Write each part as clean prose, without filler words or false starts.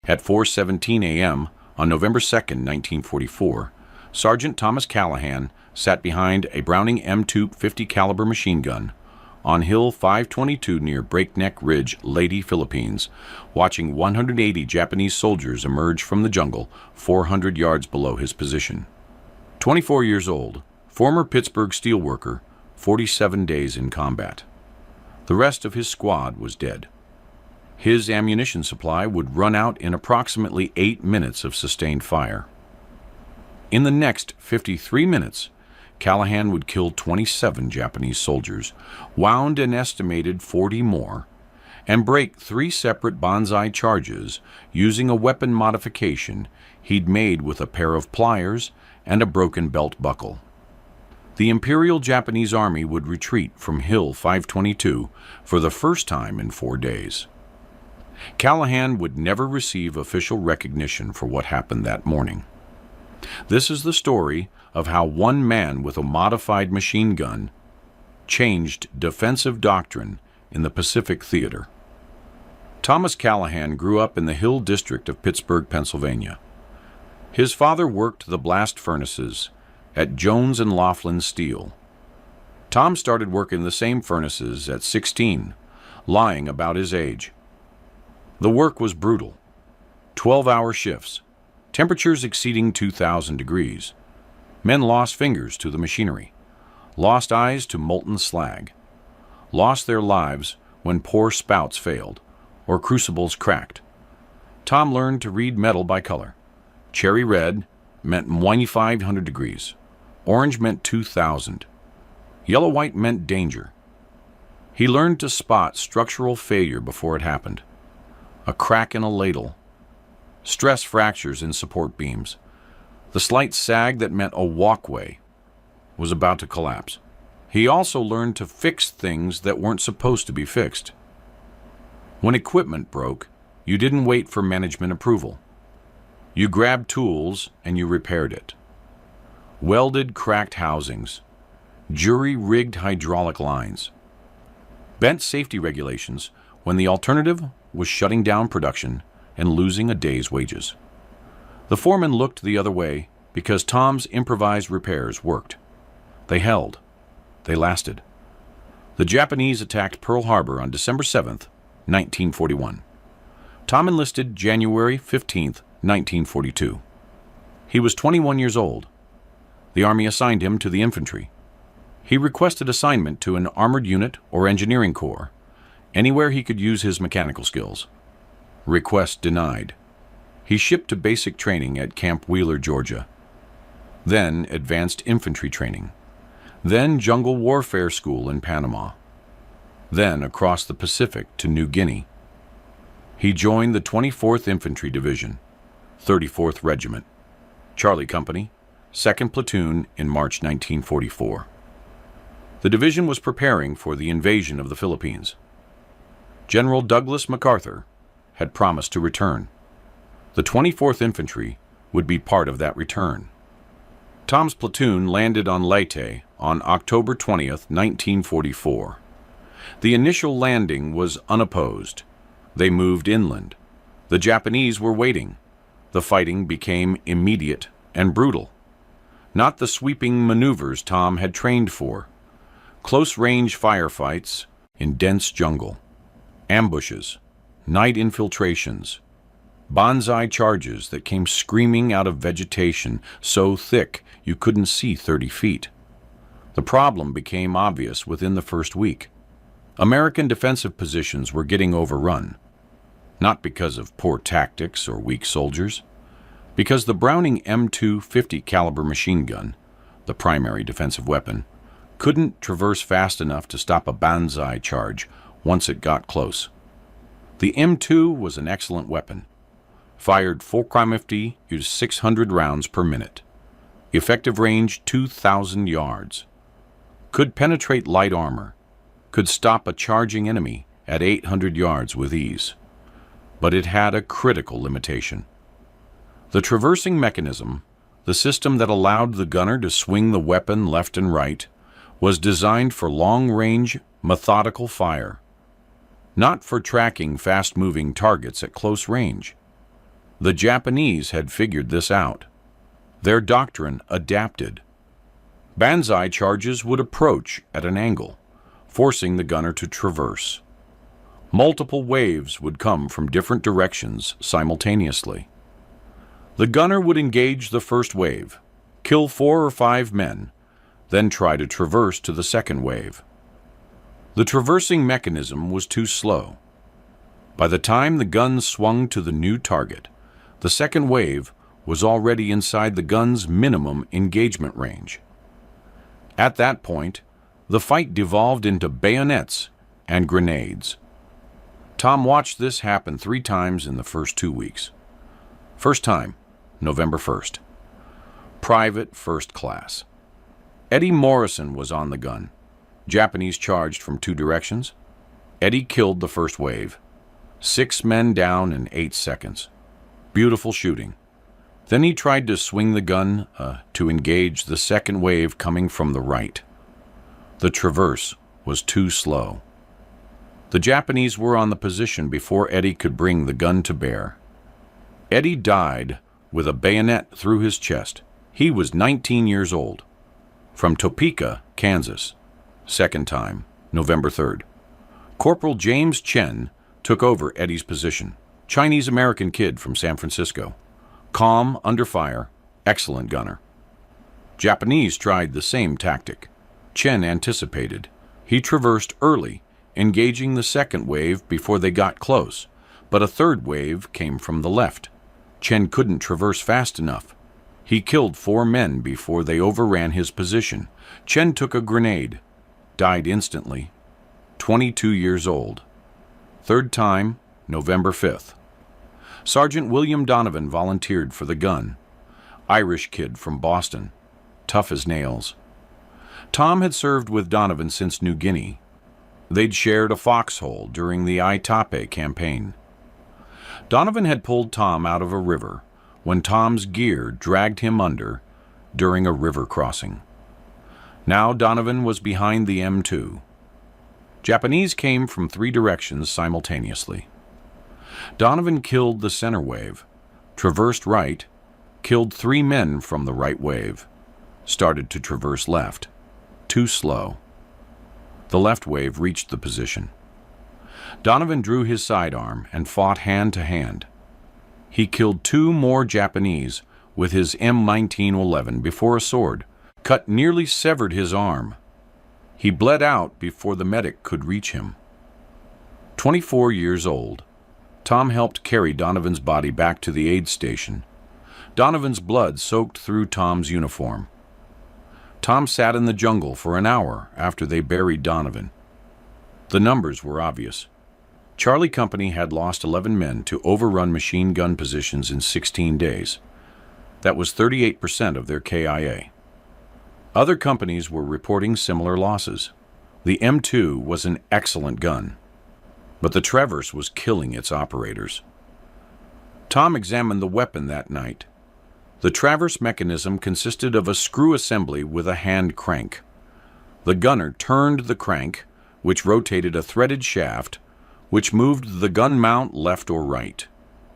At 4:17 a.m. on November 2, 1944, Sergeant Thomas Callahan sat behind a Browning M2 50 caliber machine gun on Hill 522 near Breakneck Ridge, Leyte, Philippines, watching 180 Japanese soldiers emerge from the jungle 400 yards below his position. 24 years old, former Pittsburgh steelworker, 47 days in combat. The rest of his squad was dead. His ammunition supply would run out in approximately 8 minutes of sustained fire. In the next 53 minutes, Callahan would kill 27 Japanese soldiers, wound an estimated 40 more, and break 3 separate banzai charges using a weapon modification he'd made with a pair of pliers and a broken belt buckle. The Imperial Japanese Army would retreat from Hill 522 for the first time in 4 days. Callahan would never receive official recognition for what happened that morning. This is the story of how one man with a modified machine gun changed defensive doctrine in the Pacific Theater. Thomas Callahan grew up in the Hill District of Pittsburgh, Pennsylvania. His father worked the blast furnaces at Jones and Laughlin Steel. Tom started working the same furnaces at 16, lying about his age. The work was brutal. 12-hour shifts, temperatures exceeding 2,000 degrees. Men lost fingers to the machinery, lost eyes to molten slag, lost their lives when poor spouts failed or crucibles cracked. Tom learned to read metal by color. Cherry red meant 2,500 degrees. Orange meant 2,000. Yellow-white meant danger. He learned to spot structural failure before it happened. A crack in a ladle, stress fractures in support beams, the slight sag that meant a walkway was about to collapse. He also learned to fix things that weren't supposed to be fixed. When equipment broke, you didn't wait for management approval. You grabbed tools and you repaired it. Welded cracked housings, jury-rigged hydraulic lines, bent safety regulations when the alternative was shutting down production and losing a day's wages. The foreman looked the other way because Tom's improvised repairs worked. They held. They lasted. The Japanese attacked Pearl Harbor on December 7th, 1941. Tom enlisted January 15th, 1942. He was 21 years old. The Army assigned him to the infantry. He requested assignment to an armored unit or engineering corps, anywhere he could use his mechanical skills. Request denied. He shipped to basic training at Camp Wheeler, Georgia. Then advanced infantry training. Then jungle warfare school in Panama. Then across the Pacific to New Guinea. He joined the 24th Infantry Division, 34th Regiment, Charlie Company, 2nd Platoon in March 1944. The division was preparing for the invasion of the Philippines. General Douglas MacArthur had promised to return. The 24th Infantry would be part of that return. Tom's platoon landed on Leyte on October 20th, 1944. The initial landing was unopposed. They moved inland. The Japanese were waiting. The fighting became immediate and brutal. Not the sweeping maneuvers Tom had trained for. Close-range firefights in dense jungle. Ambushes, night infiltrations, banzai charges that came screaming out of vegetation so thick you couldn't see 30 feet. The problem became obvious within the first week. American defensive positions were getting overrun, not because of poor tactics or weak soldiers, because the Browning M2 50 caliber machine gun, the primary defensive weapon, couldn't traverse fast enough to stop a banzai charge once it got close. The M2 was an excellent weapon. Fired 450 to 600 rounds per minute. Effective range 2,000 yards. Could penetrate light armor. Could stop a charging enemy at 800 yards with ease. But it had a critical limitation. The traversing mechanism, the system that allowed the gunner to swing the weapon left and right, was designed for long-range, methodical fire, not for tracking fast-moving targets at close range. The Japanese had figured this out. Their doctrine adapted. Banzai charges would approach at an angle, forcing the gunner to traverse. Multiple waves would come from different directions simultaneously. The gunner would engage the first wave, kill 4 or 5 men, then try to traverse to the second wave. The traversing mechanism was too slow. By the time the gun swung to the new target, the second wave was already inside the gun's minimum engagement range. At that point, the fight devolved into bayonets and grenades. Tom watched this happen 3 times in the first 2 weeks. First time, November 1st. Private First Class. Eddie Morrison was on the gun. Japanese charged from 2 directions. Eddie killed the first wave. 6 men down in 8 seconds. Beautiful shooting. Then he tried to swing the gun to engage the second wave coming from the right. The traverse was too slow. The Japanese were on the position before Eddie could bring the gun to bear. Eddie died with a bayonet through his chest. He was 19 years old. From Topeka, Kansas. Second time, November 3rd. Corporal James Chen took over Eddie's position. Chinese-American kid from San Francisco. Calm, under fire, excellent gunner. Japanese tried the same tactic. Chen anticipated. He traversed early, engaging the second wave before they got close, but a third wave came from the left. Chen couldn't traverse fast enough. He killed 4 men before they overran his position. Chen took a grenade, died instantly. 22 years old. Third time, November 5th. Sergeant William Donovan volunteered for the gun. Irish kid from Boston, tough as nails. Tom had served with Donovan since New Guinea. They'd shared a foxhole during the Aitape campaign. Donovan had pulled Tom out of a river when Tom's gear dragged him under during a river crossing. Now Donovan was behind the M2. Japanese came from 3 directions simultaneously. Donovan killed the center wave, traversed right, killed 3 men from the right wave, started to traverse left. Too slow. The left wave reached the position. Donovan drew his sidearm and fought hand to hand. He killed 2 more Japanese with his M1911 before a sword cut nearly severed his arm. He bled out before the medic could reach him. 24 years old, Tom helped carry Donovan's body back to the aid station. Donovan's blood soaked through Tom's uniform. Tom sat in the jungle for an hour after they buried Donovan. The numbers were obvious. Charlie Company had lost 11 men to overrun machine gun positions in 16 days. That was 38% of their KIA. Other companies were reporting similar losses. The M2 was an excellent gun, but the Traverse was killing its operators. Tom examined the weapon that night. The Traverse mechanism consisted of a screw assembly with a hand crank. The gunner turned the crank, which rotated a threaded shaft, which moved the gun mount left or right.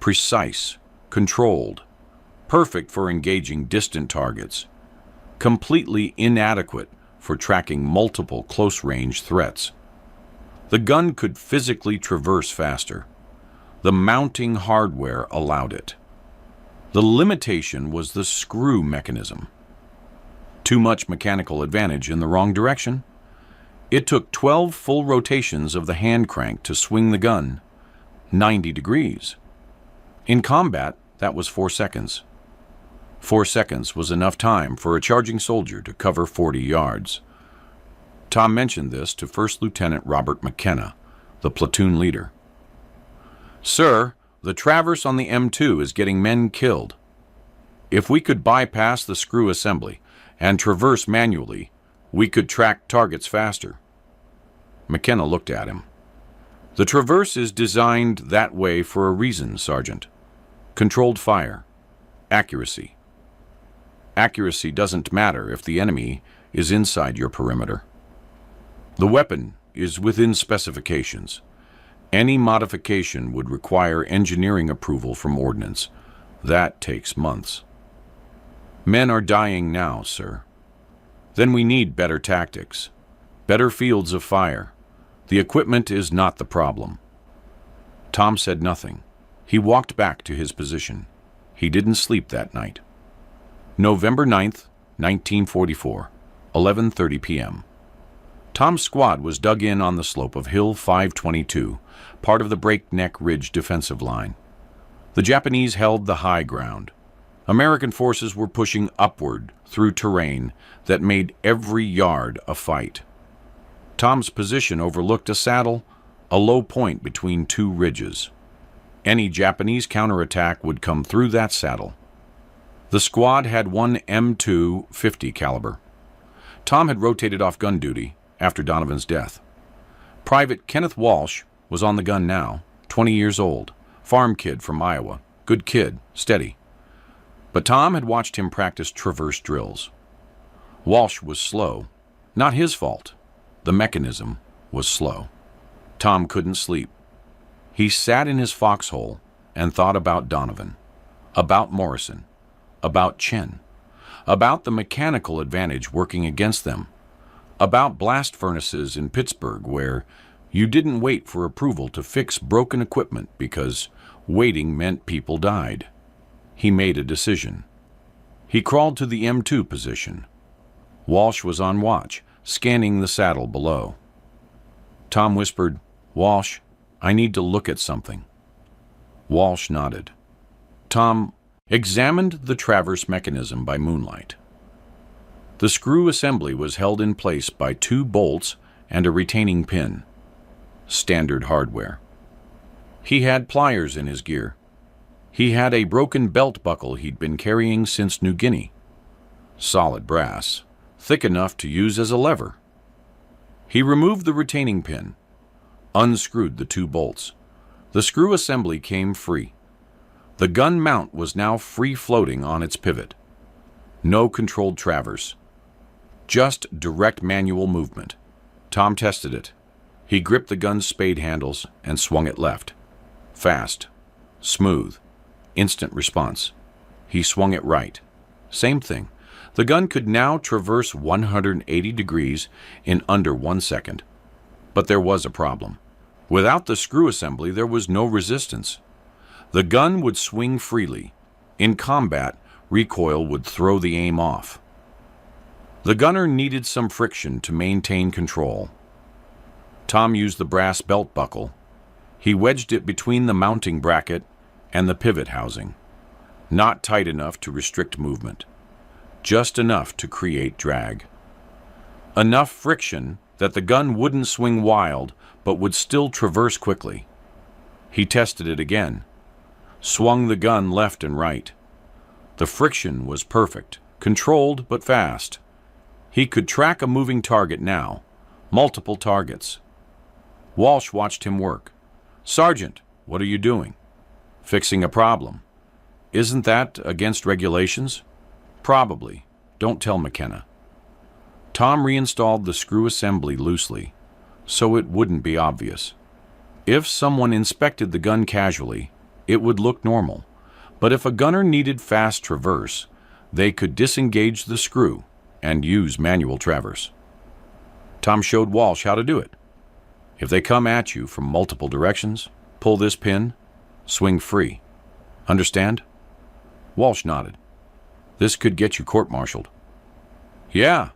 Precise, controlled, perfect for engaging distant targets, completely inadequate for tracking multiple close-range threats. The gun could physically traverse faster. The mounting hardware allowed it. The limitation was the screw mechanism. Too much mechanical advantage in the wrong direction. It took 12 full rotations of the hand crank to swing the gun 90 degrees. In combat, that was 4 seconds. 4 seconds was enough time for a charging soldier to cover 40 yards. Tom mentioned this to First Lieutenant Robert McKenna, the platoon leader. "Sir, the Traverse on the M2 is getting men killed. If we could bypass the screw assembly and traverse manually, we could track targets faster." McKenna looked at him. "The Traverse is designed that way for a reason, Sergeant. Controlled fire. Accuracy. Accuracy doesn't matter if the enemy is inside your perimeter. The weapon is within specifications. Any modification would require engineering approval from Ordnance, That takes months. Men are dying now, sir. Then we need better tactics, better fields of fire. The equipment is not the problem. Tom said nothing. He walked back to his position. He didn't sleep that night. November 9th, 1944, 11:30 p.m. Tom's squad was dug in on the slope of Hill 522, part of the Breakneck Ridge defensive line. The Japanese held the high ground. American forces were pushing upward through terrain that made every yard a fight. Tom's position overlooked a saddle, a low point between two ridges. Any Japanese counterattack would come through that saddle. The squad had one M2 50 caliber. Tom had rotated off gun duty after Donovan's death. Private Kenneth Walsh was on the gun now, 20 years old, farm kid from Iowa, good kid, steady. But Tom had watched him practice traverse drills. Walsh was slow. Not his fault. The mechanism was slow. Tom couldn't sleep. He sat in his foxhole and thought about Donovan, about Morrison, about Chen, about the mechanical advantage working against them, about blast furnaces in Pittsburgh where you didn't wait for approval to fix broken equipment because waiting meant people died. He made a decision. He crawled to the M2 position. Walsh was on watch, scanning the saddle below. Tom whispered, "Walsh, I need to look at something." Walsh nodded. Tom examined the traverse mechanism by moonlight. The screw assembly was held in place by 2 bolts and a retaining pin. Standard hardware. He had pliers in his gear. He had a broken belt buckle he'd been carrying since New Guinea. Solid brass, thick enough to use as a lever. He removed the retaining pin, unscrewed the 2 bolts. The screw assembly came free. The gun mount was now free-floating on its pivot. No controlled traverse. Just direct manual movement. Tom tested it. He gripped the gun's spade handles and swung it left. Fast. Smooth. Instant response. He swung it right. Same thing. The gun could now traverse 180 degrees in under 1 second. But there was a problem. Without the screw assembly, there was no resistance. The gun would swing freely. In combat, recoil would throw the aim off. The gunner needed some friction to maintain control. Tom used the brass belt buckle. He wedged it between the mounting bracket and the pivot housing. Not tight enough to restrict movement. Just enough to create drag. Enough friction that the gun wouldn't swing wild, but would still traverse quickly. He tested it again. Swung the gun left and right. The friction was perfect, controlled but fast. He could track a moving target now, multiple targets. Walsh watched him work. "Sergeant, what are you doing?" "Fixing a problem." "Isn't that against regulations?" "Probably. Don't tell McKenna." Tom reinstalled the screw assembly loosely, so it wouldn't be obvious. If someone inspected the gun casually, it would look normal. But if a gunner needed fast traverse, they could disengage the screw and use manual traverse. Tom showed Walsh how to do it. If they come at you from multiple directions, pull this pin, swing free. Understand? Walsh nodded. "This could get you court-martialed." "Yeah.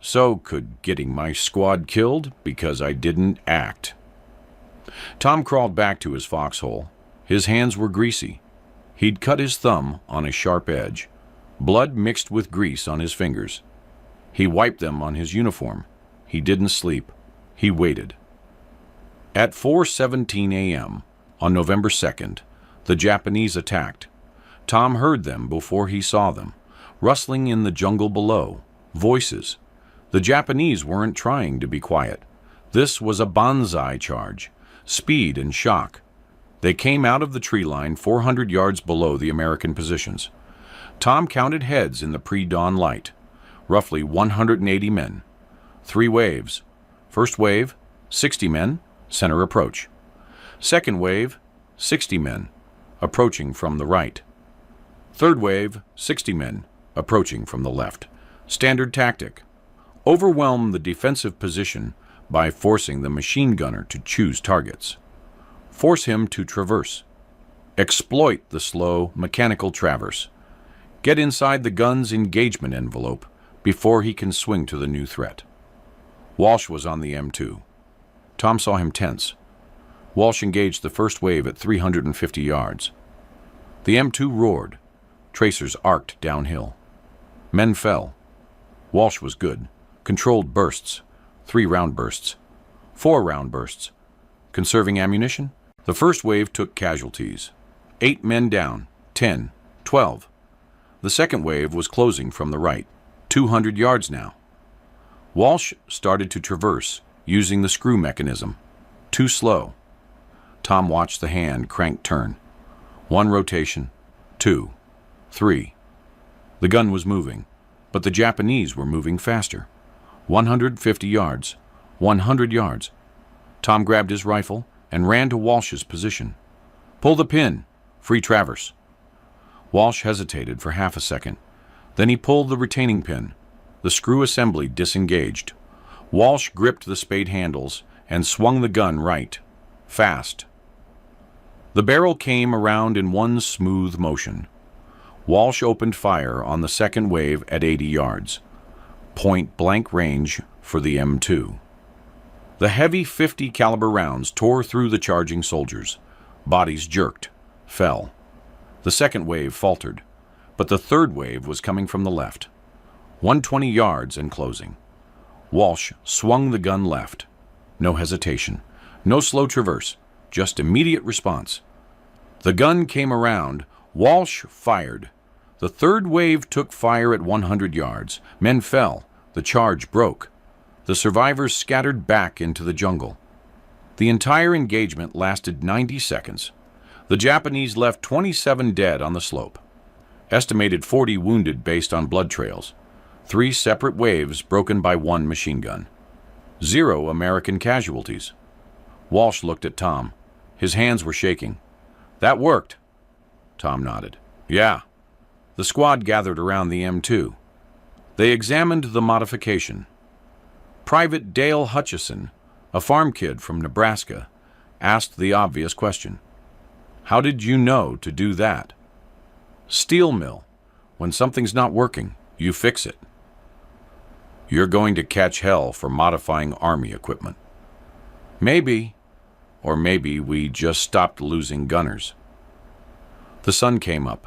So could getting my squad killed because I didn't act." Tom crawled back to his foxhole. His hands were greasy. He'd cut his thumb on a sharp edge. Blood mixed with grease on his fingers. He wiped them on his uniform. He didn't sleep. He waited. At 4:17 a.m. on November 2nd, the Japanese attacked. Tom heard them before he saw them, rustling in the jungle below, voices. The Japanese weren't trying to be quiet. This was a banzai charge, speed and shock. They came out of the tree line 400 yards below the American positions. Tom counted heads in the pre-dawn light. Roughly 180 men. 3 waves. First wave, 60 men, center approach. Second wave, 60 men, approaching from the right. Third wave, 60 men, approaching from the left. Standard tactic: overwhelm the defensive position by forcing the machine gunner to choose targets. Force him to traverse. Exploit the slow mechanical traverse. Get inside the gun's engagement envelope before he can swing to the new threat. Walsh was on the M2. Tom saw him tense. Walsh engaged the first wave at 350 yards. The M2 roared. Tracers arced downhill. Men fell. Walsh was good. Controlled bursts. 3-round bursts. 4-round bursts. Conserving ammunition? The first wave took casualties. 8 men down. 10. 12. The second wave was closing from the right. 200 yards now. Walsh started to traverse, using the screw mechanism. Too slow. Tom watched the hand crank turn. 1 rotation. 2. 3. The gun was moving, but the Japanese were moving faster. 150 yards. 100 yards. Tom grabbed his rifle and ran to Walsh's position. Pull the pin. Free traverse. Walsh hesitated for half a second. Then he pulled the retaining pin. The screw assembly disengaged. Walsh gripped the spade handles and swung the gun right. Fast. The barrel came around in one smooth motion. Walsh opened fire on the second wave at 80 yards. Point-blank range for the M2. The heavy .50 caliber rounds tore through the charging soldiers. Bodies jerked, fell. The second wave faltered, but the third wave was coming from the left. 120 yards and closing. Walsh swung the gun left. No hesitation, no slow traverse, just immediate response. The gun came around. Walsh fired. The third wave took fire at 100 yards. Men fell. The charge broke. The survivors scattered back into the jungle. The entire engagement lasted 90 seconds. The Japanese left 27 dead on the slope. Estimated 40 wounded based on blood trails. 3 separate waves broken by 1 machine gun. 0 American casualties. Walsh looked at Tom. His hands were shaking. That worked. Tom nodded. Yeah. The squad gathered around the M2. They examined the modification. Private Dale Hutchison, a farm kid from Nebraska, asked the obvious question. How did you know to do that? Steel mill. When something's not working, you fix it. You're going to catch hell for modifying Army equipment. Maybe, or maybe we just stopped losing gunners. The sun came up.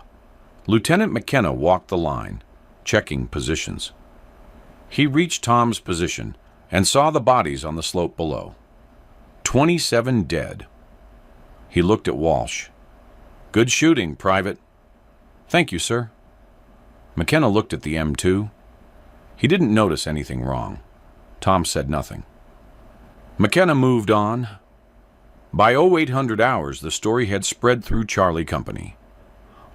Lieutenant McKenna walked the line, checking positions. He reached Tom's position and saw the bodies on the slope below. 27 dead. He looked at Walsh. Good shooting, Private. Thank you, sir. McKenna looked at the M2. He didn't notice anything wrong. Tom said nothing. McKenna moved on. By 0800 hours, the story had spread through Charlie Company.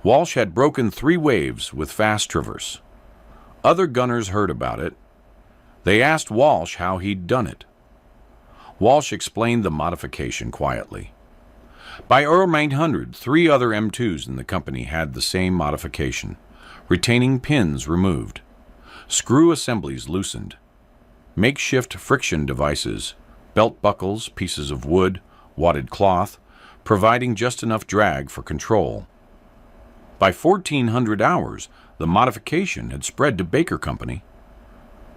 Walsh had broken 3 waves with fast traverse. Other gunners heard about it. They asked Walsh how he'd done it. Walsh explained the modification quietly. By early 900, 3 other M2s in the company had the same modification. Retaining pins removed. Screw assemblies loosened. Makeshift friction devices, belt buckles, pieces of wood, wadded cloth, providing just enough drag for control. By 1400 hours, the modification had spread to Baker Company.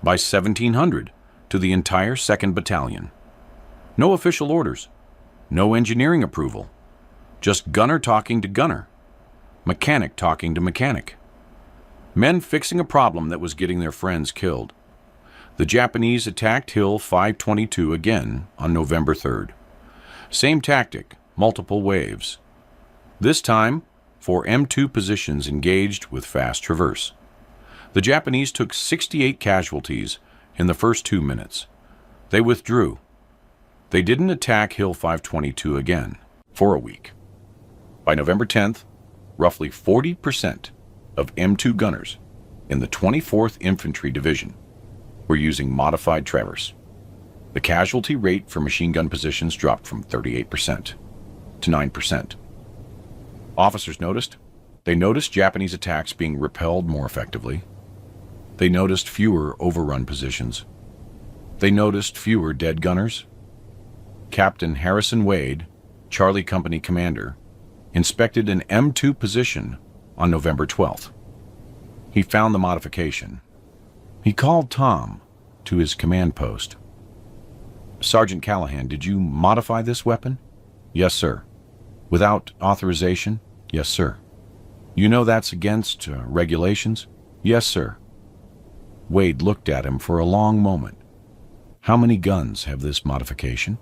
By 1700, to the entire 2nd Battalion. No official orders. No engineering approval. Just gunner talking to gunner. Mechanic talking to mechanic. Men fixing a problem that was getting their friends killed. The Japanese attacked Hill 522 again on November 3rd. Same tactic, multiple waves. This time, 4 M2 positions engaged with fast traverse. The Japanese took 68 casualties in the first 2 minutes. They withdrew. They didn't attack Hill 522 again for a week. By November 10th, roughly 40% of M2 gunners in the 24th Infantry Division were using modified traverse. The casualty rate for machine gun positions dropped from 38% to 9%. Officers noticed They noticed Japanese attacks being repelled more effectively. They noticed fewer overrun positions. They noticed fewer dead gunners. Captain Harrison Wade, Charlie Company commander, inspected an M2 position on November 12th. He found the modification. He called Tom to his command post. "Sergeant Callahan, did you modify this weapon?" "Yes, sir." "Without authorization?" "Yes, sir." "You know that's against regulations?" "Yes, sir." Wade looked at him for a long moment. "How many guns have this modification?"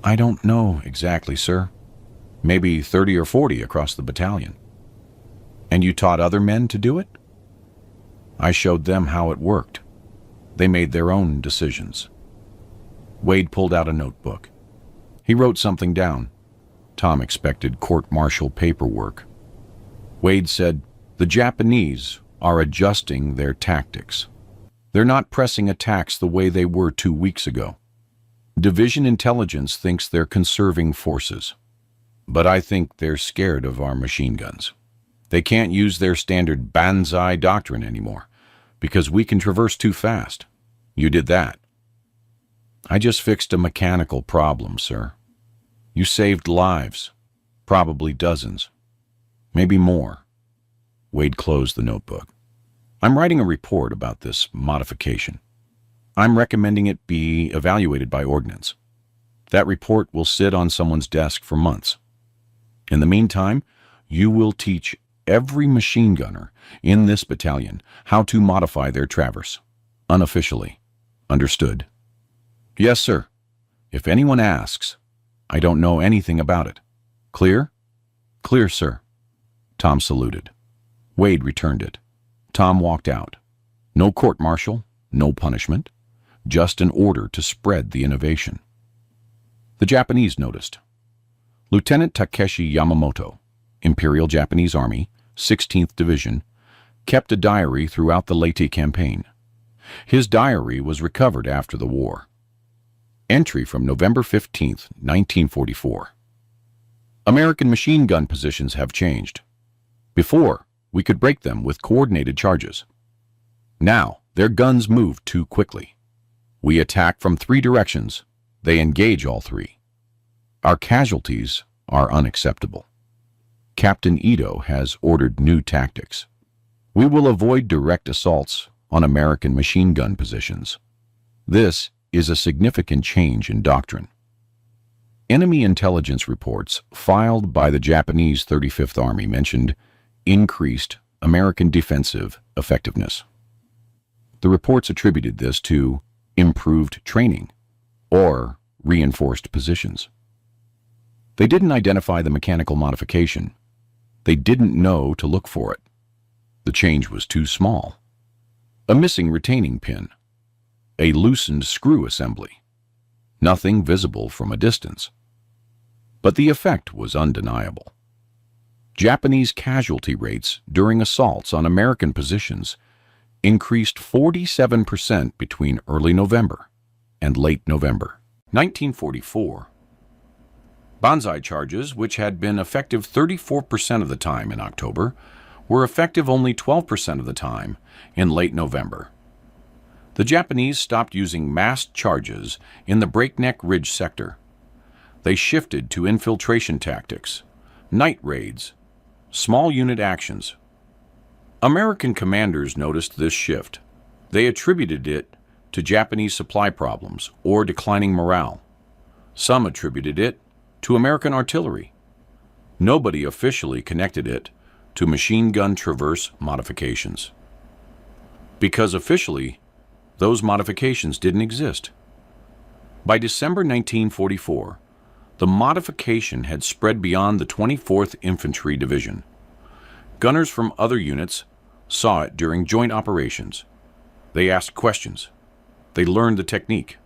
"I don't know exactly, sir. Maybe 30 or 40 across the battalion." "And you taught other men to do it?" "I showed them how it worked. They made their own decisions." Wade pulled out a notebook. He wrote something down. Tom expected court-martial paperwork. Wade said, "The Japanese are adjusting their tactics. They're not pressing attacks the way they were 2 weeks ago. Division intelligence thinks they're conserving forces. But I think they're scared of our machine guns. They can't use their standard Banzai doctrine anymore, because we can traverse too fast. You did that." "I just fixed a mechanical problem, sir." "You saved lives, probably dozens, maybe more." Wade closed the notebook. "I'm writing a report about this modification. I'm recommending it be evaluated by ordnance. That report will sit on someone's desk for months. In the meantime, you will teach every machine gunner in this battalion how to modify their traverse, unofficially. Understood?" "Yes, sir. If anyone asks, I don't know anything about it. Clear?" "Clear, sir." Tom saluted. Wade returned it. Tom walked out. No court-martial, no punishment, just an order to spread the innovation. The Japanese noticed. Lieutenant Takeshi Yamamoto, Imperial Japanese Army, 16th Division, kept a diary throughout the Leyte campaign. His diary was recovered after the war. Entry from November 15, 1944. American machine gun positions have changed. Before, we could break them with coordinated charges. Now, their guns move too quickly. We attack from 3 directions. They engage all 3. Our casualties are unacceptable. Captain Ito has ordered new tactics. We will avoid direct assaults on American machine gun positions. This is a significant change in doctrine. Enemy intelligence reports filed by the Japanese 35th Army mentioned increased American defensive effectiveness. The reports attributed this to improved training or reinforced positions. They didn't identify the mechanical modification. They didn't know to look for it. The change was too small. A missing retaining pin. A loosened screw assembly. Nothing visible from a distance. But the effect was undeniable. Japanese casualty rates during assaults on American positions increased 47% between early November and late November. 1944. Banzai charges, which had been effective 34% of the time in October, were effective only 12% of the time in late November. The Japanese stopped using massed charges in the Breakneck Ridge sector. They shifted to infiltration tactics, night raids, small unit actions. American commanders noticed this shift. They attributed it to Japanese supply problems or declining morale. Some attributed it to American artillery. Nobody officially connected it to machine gun traverse modifications. Because officially, those modifications didn't exist. By December 1944, the modification had spread beyond the 24th Infantry Division. Gunners from other units saw it during joint operations. They asked questions. They learned the technique.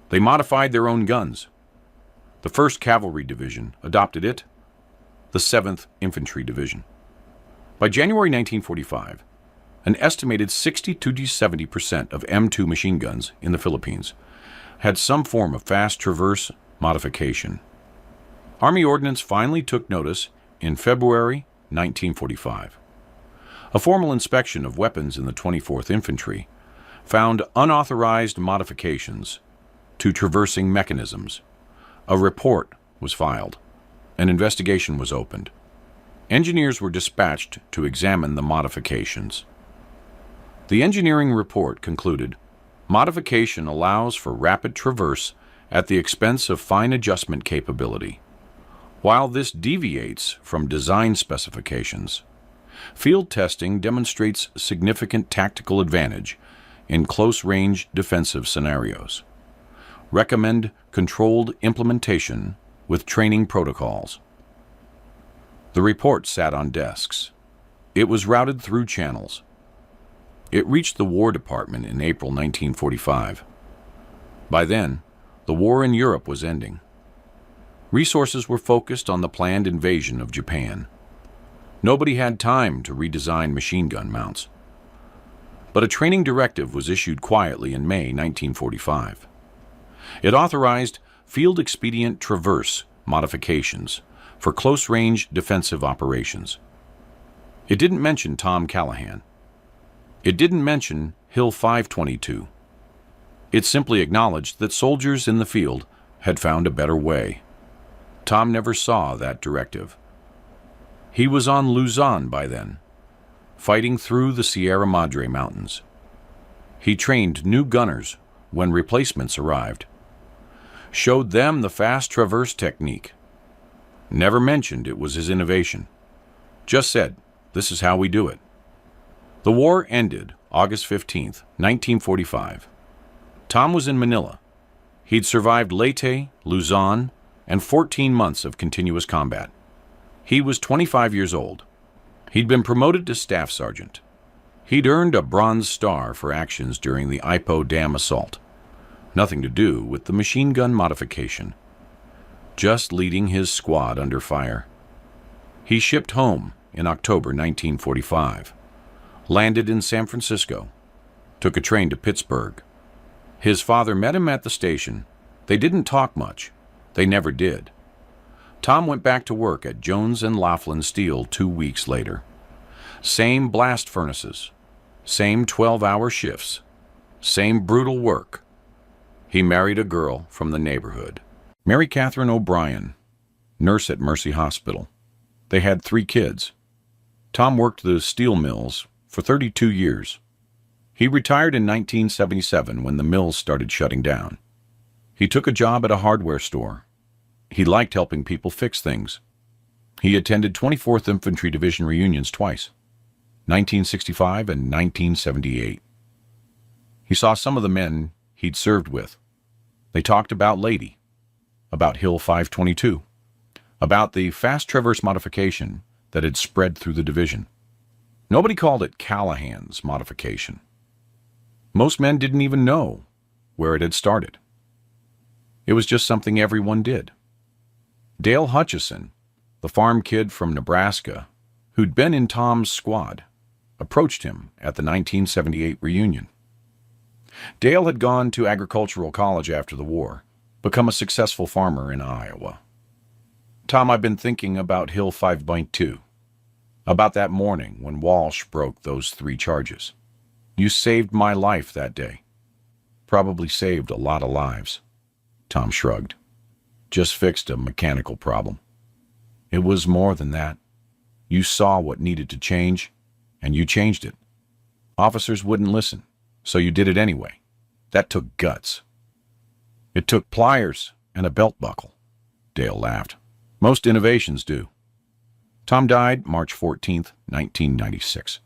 They modified their own guns. The 1st Cavalry Division adopted it, the 7th Infantry Division. By January 1945, an estimated 60 to 70% of M2 machine guns in the Philippines had some form of fast traverse modification. Army Ordnance finally took notice in February 1945. A formal inspection of weapons in the 24th Infantry found unauthorized modifications to traversing mechanisms. A report was filed. An investigation was opened. Engineers were dispatched to examine the modifications. The engineering report concluded, modification allows for rapid traverse at the expense of fine adjustment capability. While this deviates from design specifications, field testing demonstrates significant tactical advantage in close-range defensive scenarios. Recommend controlled implementation with training protocols. The report sat on desks. It was routed through channels. It reached the War Department in April 1945. By then, the war in Europe was ending. Resources were focused on the planned invasion of Japan. Nobody had time to redesign machine gun mounts. But a training directive was issued quietly in May 1945. It authorized field expedient traverse modifications for close-range defensive operations. It didn't mention Tom Callahan. It didn't mention Hill 522. It simply acknowledged that soldiers in the field had found a better way. Tom never saw that directive. He was on Luzon by then, fighting through the Sierra Madre Mountains. He trained new gunners when replacements arrived, showed them the fast traverse technique. Never mentioned it was his innovation. Just said, this is how we do it. The war ended August 15, 1945. Tom was in Manila. He'd survived Leyte, Luzon, and 14 months of continuous combat. He was 25 years old. He'd been promoted to staff sergeant. He'd earned a Bronze Star for actions during the Ipoh Dam assault. Nothing to do with the machine gun modification. Just leading his squad under fire. He shipped home in October 1945. Landed in San Francisco. Took a train to Pittsburgh. His father met him at the station. They didn't talk much. They never did. Tom went back to work at Jones and Laughlin Steel 2 weeks later. Same blast furnaces. Same 12-hour shifts. Same brutal work. He married a girl from the neighborhood. Mary Catherine O'Brien, nurse at Mercy Hospital. They had 3 kids. Tom worked the steel mills for 32 years. He retired in 1977 when the mills started shutting down. He took a job at a hardware store. He liked helping people fix things. He attended 24th Infantry Division reunions twice, 1965 and 1978. He saw some of the men he'd served with. They talked about Lady, about Hill 522, about the fast traverse modification that had spread through the division. Nobody called it Callahan's modification. Most men didn't even know where it had started. It was just something everyone did. Dale Hutchison, the farm kid from Nebraska, who'd been in Tom's squad, approached him at the 1978 reunion. Dale had gone to agricultural college after the war, become a successful farmer in Iowa. Tom, I've been thinking about Hill 5.2, about that morning when Walsh broke those 3 charges. You saved my life that day. Probably saved a lot of lives. Tom shrugged. Just fixed a mechanical problem. It was more than that. You saw what needed to change, and you changed it. Officers wouldn't listen, so you did it anyway. That took guts. It took pliers and a belt buckle. Dale laughed. Most innovations do. Tom died March 14th, 1996.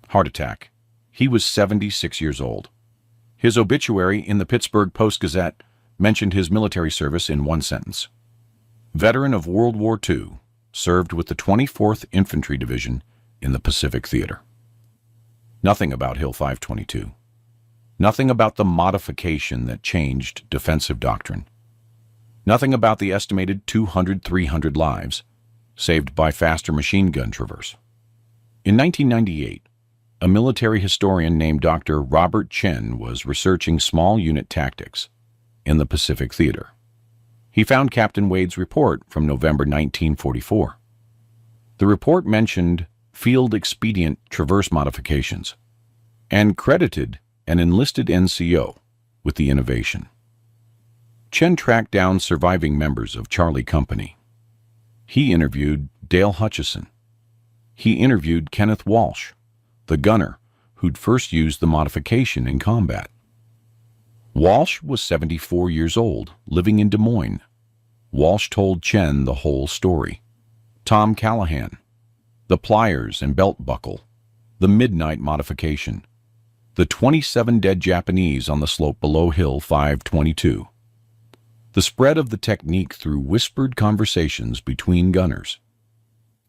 Heart attack. He was 76 years old. His obituary in the Pittsburgh Post-Gazette mentioned his military service in one sentence. Veteran of World War II, served with the 24th Infantry Division in the Pacific Theater. Nothing about Hill 522. Nothing about the modification that changed defensive doctrine. Nothing about the estimated 200-300 lives saved by faster machine gun traverse. In 1998, a military historian named Dr. Robert Chen was researching small unit tactics in the Pacific Theater. He found Captain Wade's report from November 1944. The report mentioned field expedient traverse modifications and credited an enlisted NCO with the innovation. Chen tracked down surviving members of Charlie Company. He interviewed Dale Hutchison. He interviewed Kenneth Walsh, the gunner who'd first used the modification in combat. Walsh was 74 years old, living in Des Moines. Walsh told Chen the whole story. Tom Callahan, the pliers and belt buckle, the midnight modification, the 27 dead Japanese on the slope below Hill 522, the spread of the technique through whispered conversations between gunners.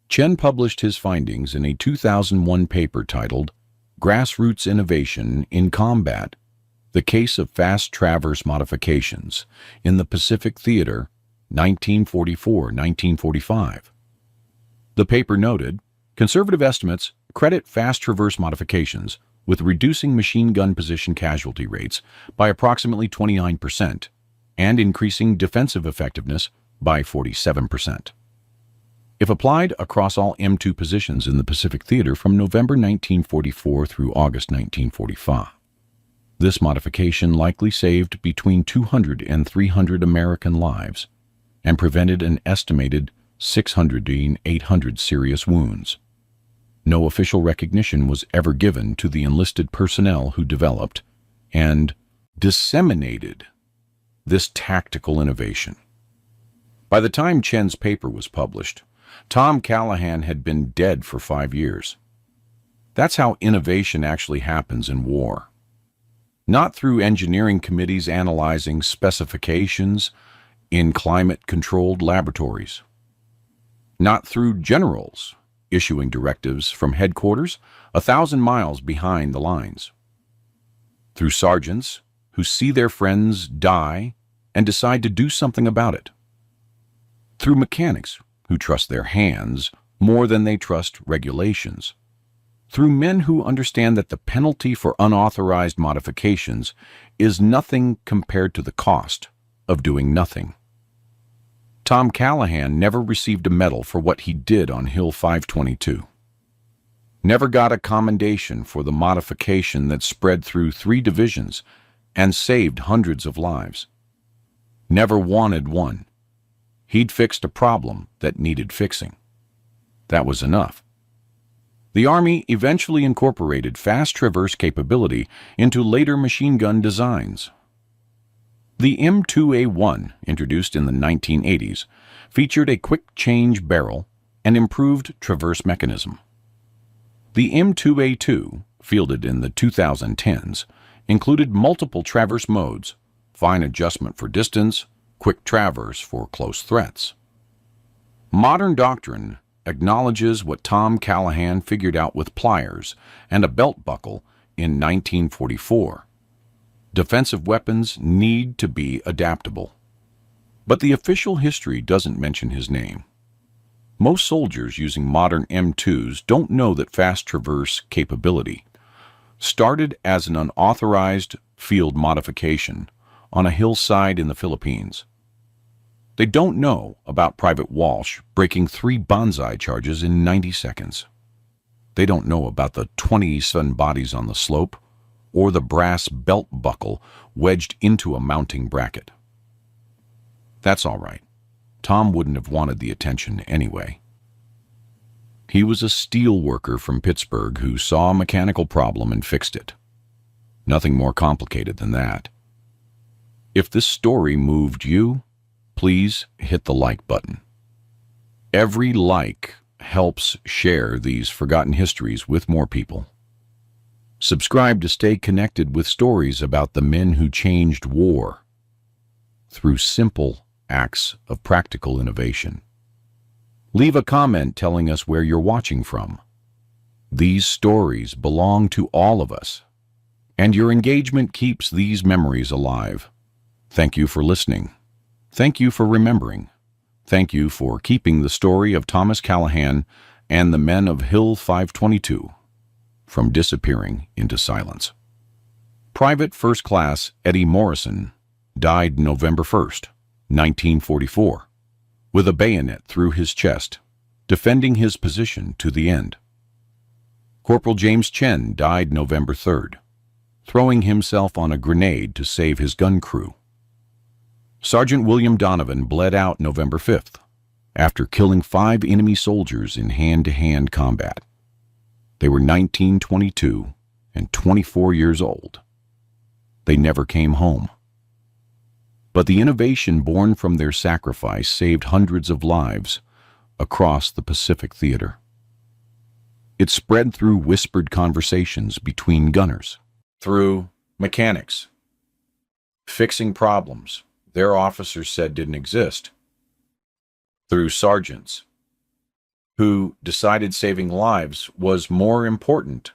Chen published his findings in a 2001 paper titled Grassroots Innovation in Combat, The Case of Fast Traverse Modifications in the Pacific Theater, 1944-1945. The paper noted, conservative estimates credit fast traverse modifications with reducing machine gun position casualty rates by approximately 29% and increasing defensive effectiveness by 47%. If applied across all M2 positions in the Pacific Theater from November 1944 through August 1945, this modification likely saved between 200 and 300 American lives and prevented an estimated 600 to 800 serious wounds. No official recognition was ever given to the enlisted personnel who developed and disseminated this tactical innovation. By the time Chen's paper was published, Tom Callahan had been dead for 5 years. That's how innovation actually happens in war. Not through engineering committees analyzing specifications in climate-controlled laboratories. Not through generals issuing directives from headquarters 1,000 miles behind the lines. Through sergeants who see their friends die and decide to do something about it. Through mechanics who trust their hands more than they trust regulations. Through men who understand that the penalty for unauthorized modifications is nothing compared to the cost of doing nothing. Tom Callahan never received a medal for what he did on Hill 522. Never got a commendation for the modification that spread through 3 divisions and saved hundreds of lives. Never wanted one. He'd fixed a problem that needed fixing. That was enough. The Army eventually incorporated fast traverse capability into later machine gun designs. The M2A1, introduced in the 1980s, featured a quick-change barrel and improved traverse mechanism. The M2A2, fielded in the 2010s, included multiple traverse modes, fine adjustment for distance, quick traverse for close threats. Modern doctrine acknowledges what Tom Callahan figured out with pliers and a belt buckle in 1944. Defensive weapons need to be adaptable. But the official history doesn't mention his name. Most soldiers using modern M2s don't know that fast traverse capability started as an unauthorized field modification on a hillside in the Philippines. They don't know about Private Walsh breaking 3 banzai charges in 90 seconds. They don't know about the 27 bodies on the slope or the brass belt buckle wedged into a mounting bracket. That's all right. Tom wouldn't have wanted the attention anyway. He was a steelworker from Pittsburgh who saw a mechanical problem and fixed it. Nothing more complicated than that. If this story moved you, please hit the like button. Every like helps share these forgotten histories with more people. Subscribe to stay connected with stories about the men who changed war through simple acts of practical innovation. Leave a comment telling us where you're watching from. These stories belong to all of us, and your engagement keeps these memories alive. Thank you for listening. Thank you for remembering. Thank you for keeping the story of Thomas Callahan and the men of Hill 522 from disappearing into silence. Private First Class Eddie Morrison died November 1st, 1944, with a bayonet through his chest defending his position to the end. Corporal James Chen died November 3rd, throwing himself on a grenade to save his gun crew. Sergeant William Donovan bled out November 5th, after killing 5 enemy soldiers in hand-to-hand combat. They were 19, 22, and 24 years old. They never came home. But the innovation born from their sacrifice saved hundreds of lives across the Pacific Theater. It spread through whispered conversations between gunners, through mechanics, fixing problems their officers said didn't exist, through sergeants who decided saving lives was more important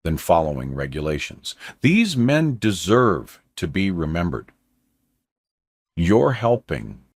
than following regulations. These men deserve to be remembered. You're helping